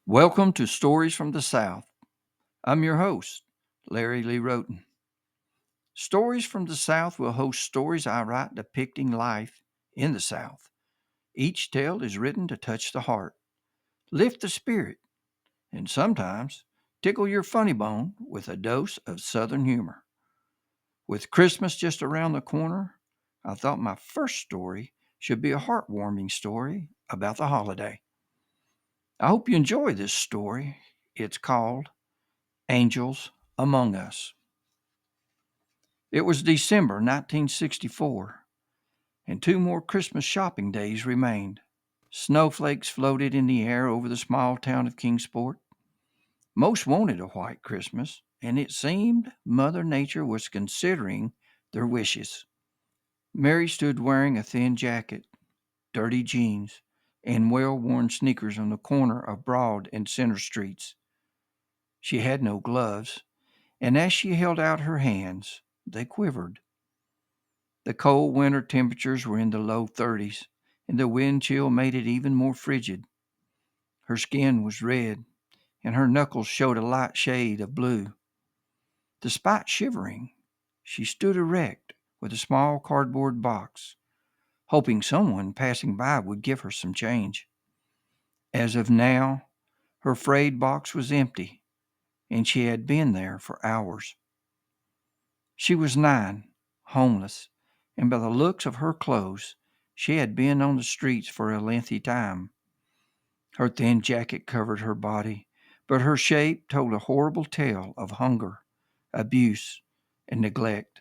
Welcome to Stories from the South. I'm your host, Larry Lee Roten. Stories from the South will host stories I write depicting life in the South. Each tale is written to touch the heart, lift the spirit, and sometimes tickle your funny bone with a dose of Southern humor. With Christmas just around the corner, I thought my first story should be a heartwarming story about the holiday. I hope you enjoy this story. It's called Angels Among Us. It was December 1964, and two more Christmas shopping days remained. Snowflakes floated in the air over the small town of Kingsport. Most wanted a white Christmas, and it seemed Mother Nature was considering their wishes. Mary stood wearing a thin jacket, dirty jeans, and well worn sneakers on the corner of Broad and Center Streets. She had no gloves, and as she held out her hands, they quivered. The cold winter temperatures were in the low 30s, and the wind chill made it even more frigid. Her skin was red, and her knuckles showed a light shade of blue. Despite shivering, she stood erect with a small cardboard box, hoping someone passing by would give her some change. As of now, her frayed box was empty, and she had been there for hours. She was 9, homeless, and by the looks of her clothes, she had been on the streets for a lengthy time. Her thin jacket covered her body, but her shape told a horrible tale of hunger, abuse, and neglect.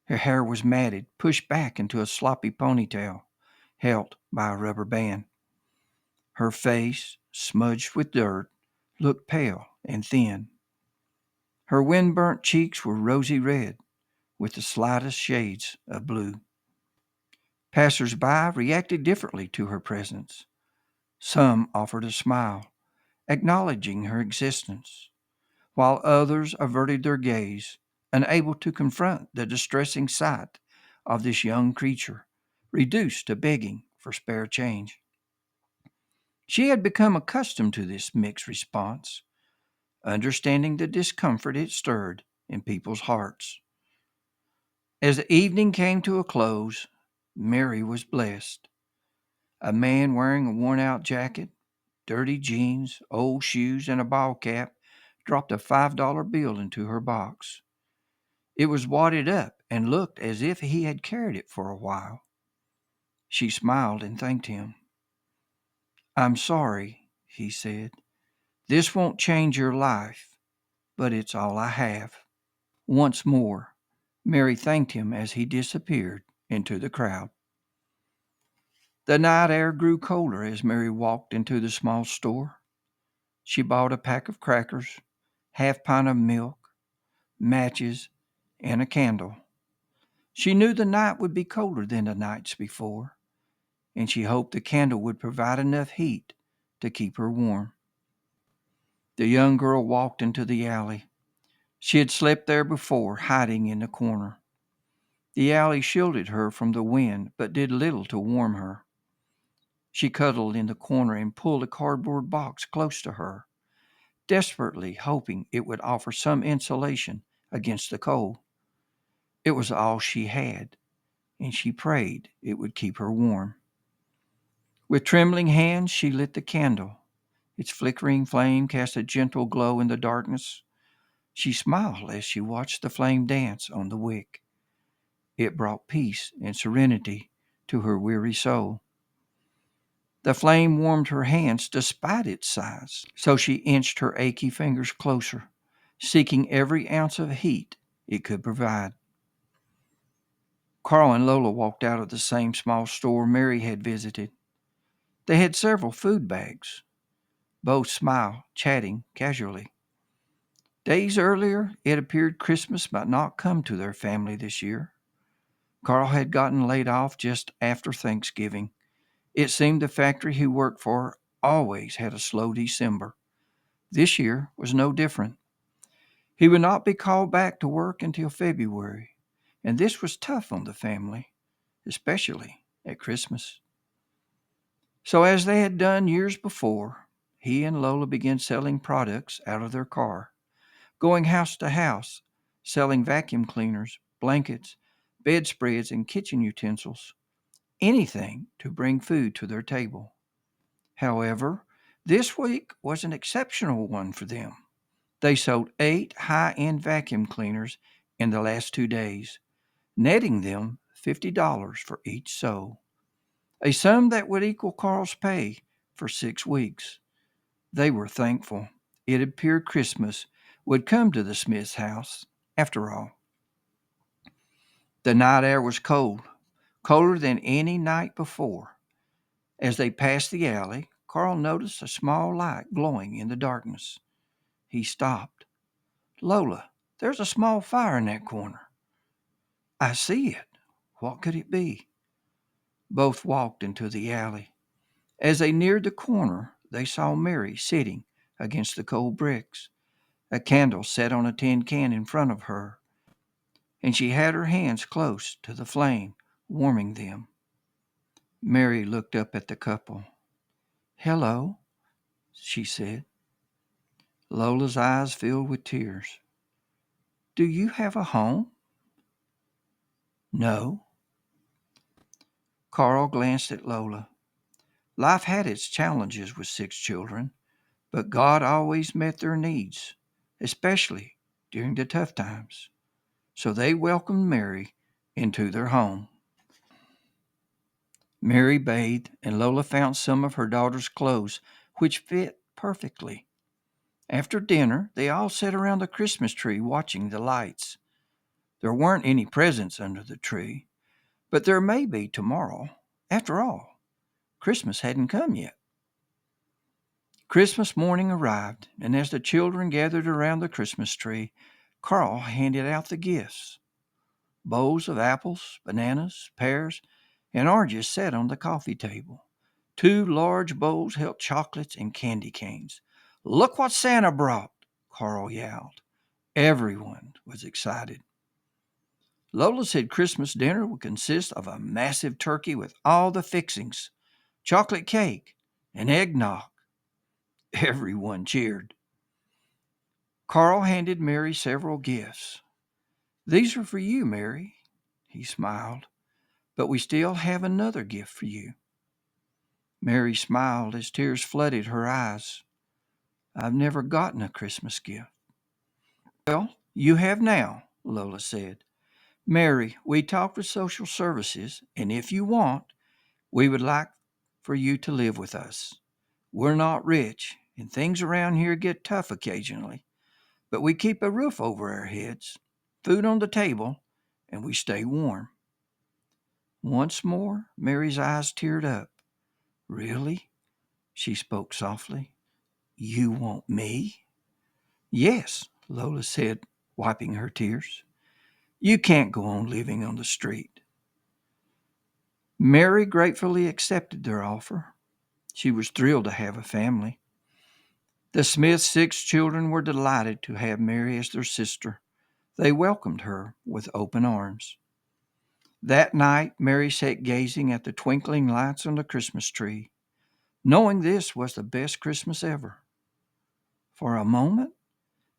Her hair was matted, pushed back into a sloppy ponytail, held by a rubber band. Her face, smudged with dirt, looked pale and thin. Her wind-burnt cheeks were rosy red, with the slightest shades of blue. Passers-by reacted differently to her presence. Some offered a smile, acknowledging her existence, while others averted their gaze, unable to confront the distressing sight of this young creature, reduced to begging for spare change. She had become accustomed to this mixed response, understanding the discomfort it stirred in people's hearts. As the evening came to a close, Mary was blessed. A man wearing a worn out jacket, dirty jeans, old shoes, and a ball cap dropped a $5 bill into her box. It was wadded up and looked as if he had carried it for a while. She smiled and thanked him. "I'm sorry," he said. "This won't change your life, but it's all I have." Once more, Mary thanked him as he disappeared into the crowd. The night air grew colder as Mary walked into the small store. She bought a pack of crackers, half pint of milk, matches, and a candle. She knew the night would be colder than the nights before, and she hoped the candle would provide enough heat to keep her warm. The young girl walked into the alley. She had slept there before, hiding in the corner. The alley shielded her from the wind, but did little to warm her. She cuddled in the corner and pulled a cardboard box close to her, desperately hoping it would offer some insulation against the cold. It was all she had, and she prayed it would keep her warm. With trembling hands, she lit the candle. Its flickering flame cast a gentle glow in the darkness. She smiled as she watched the flame dance on the wick. It brought peace and serenity to her weary soul. The flame warmed her hands despite its size, so she inched her achy fingers closer, seeking every ounce of heat it could provide. Carl and Lola walked out of the same small store Mary had visited. They had several food bags. Both smiled, chatting casually. Days earlier, it appeared Christmas might not come to their family this year. Carl had gotten laid off just after Thanksgiving. It seemed the factory he worked for always had a slow December. This year was no different. He would not be called back to work until February, and this was tough on the family, especially at Christmas. So, as they had done years before, he and Lola began selling products out of their car, going house to house, selling vacuum cleaners, blankets, bedspreads, and kitchen utensils, anything to bring food to their table. However, this week was an exceptional one for them. They sold 8 high-end vacuum cleaners in the last 2 days, netting them $50 for each sold, a sum that would equal Carl's pay for 6 weeks. They were thankful. It appeared Christmas would come to the Smith's house, after all. The night air was cold, colder than any night before. As they passed the alley, Carl noticed a small light glowing in the darkness. He stopped. Lola, there's a small fire in that corner. I see it. What could it be? Both walked into the alley. As they neared the corner, they saw Mary sitting against the cold bricks. A candle set on a tin can in front of her, and she had her hands close to the flame, warming them. Mary looked up at the couple. Hello, she said. Lola's eyes filled with tears. Do you have a home? No. Carl glanced at Lola. Life had its challenges with 6 children, but God always met their needs, especially during the tough times. So they welcomed Mary into their home. Mary bathed, and Lola found some of her daughter's clothes, which fit perfectly. After dinner, they all sat around the Christmas tree watching the lights. There weren't any presents under the tree, but there may be tomorrow. After all, Christmas hadn't come yet. Christmas morning arrived, and as the children gathered around the Christmas tree, Carl handed out the gifts. Bowls of apples, bananas, pears, and oranges sat on the coffee table. 2 large bowls held chocolates and candy canes. Look what Santa brought, Carl yelled. Everyone was excited. Lola said Christmas dinner would consist of a massive turkey with all the fixings, chocolate cake, and eggnog. Everyone cheered. Carl handed Mary several gifts. These are for you, Mary, he smiled, but we still have another gift for you. Mary smiled as tears flooded her eyes. I've never gotten a Christmas gift. Well, you have now, Lola said. Mary, we talked with social services, and if you want, we would like for you to live with us. We're not rich, and things around here get tough occasionally, but we keep a roof over our heads, food on the table, and we stay warm. Once more, Mary's eyes teared up. Really? She spoke softly. You want me? Yes, Lola said, wiping her tears. You can't go on living on the street. Mary gratefully accepted their offer. She was thrilled to have a family. The Smiths' 6 children were delighted to have Mary as their sister. They welcomed her with open arms. That night, Mary sat gazing at the twinkling lights on the Christmas tree, knowing this was the best Christmas ever. For a moment,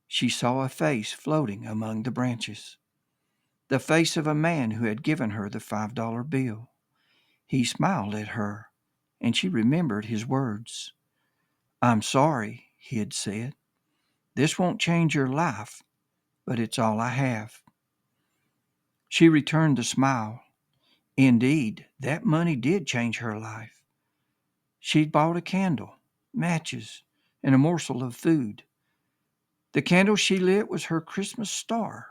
she saw a face floating among the branches, the face of a man who had given her the $5 bill. He smiled at her, and she remembered his words. I'm sorry, he had said. This won't change your life, but it's all I have. She returned the smile. Indeed, that money did change her life. She'd bought a candle, matches, and a morsel of food. The candle she lit was her Christmas star.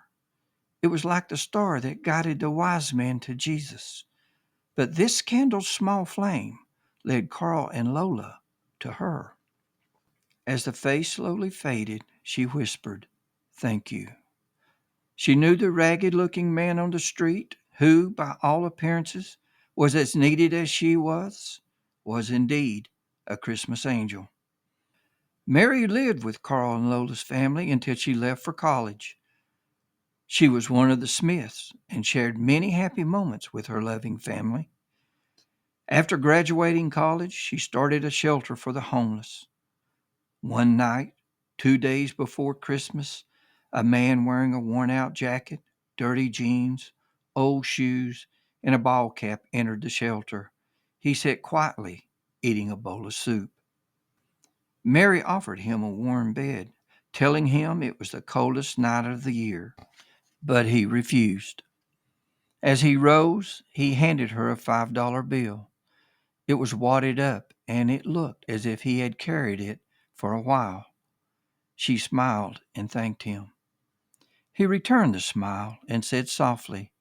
It was like the star that guided the wise men to Jesus. But this candle's small flame led Carl and Lola to her. As the face slowly faded, she whispered, Thank you. She knew the ragged-looking man on the street, who, by all appearances, was as needed as she was indeed a Christmas angel. Mary lived with Carl and Lola's family until she left for college. She was one of the Smiths and shared many happy moments with her loving family. After graduating college, she started a shelter for the homeless. One night, 2 days before Christmas, a man wearing a worn out jacket, dirty jeans, old shoes, and a ball cap entered the shelter. He sat quietly, eating a bowl of soup. Mary offered him a warm bed, telling him it was the coldest night of the year, but he refused. As he rose, he handed her a $5 bill. It was wadded up, and it looked as if he had carried it for a while. She smiled and thanked him. He returned the smile and said softly,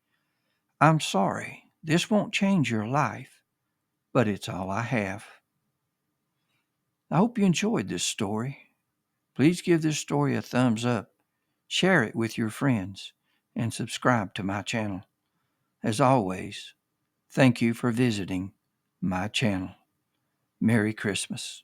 "I'm sorry, this won't change your life, but it's all I have." I hope you enjoyed this story. Please give this story a thumbs up, share it with your friends, and subscribe to my channel. As always, thank you for visiting my channel. Merry Christmas.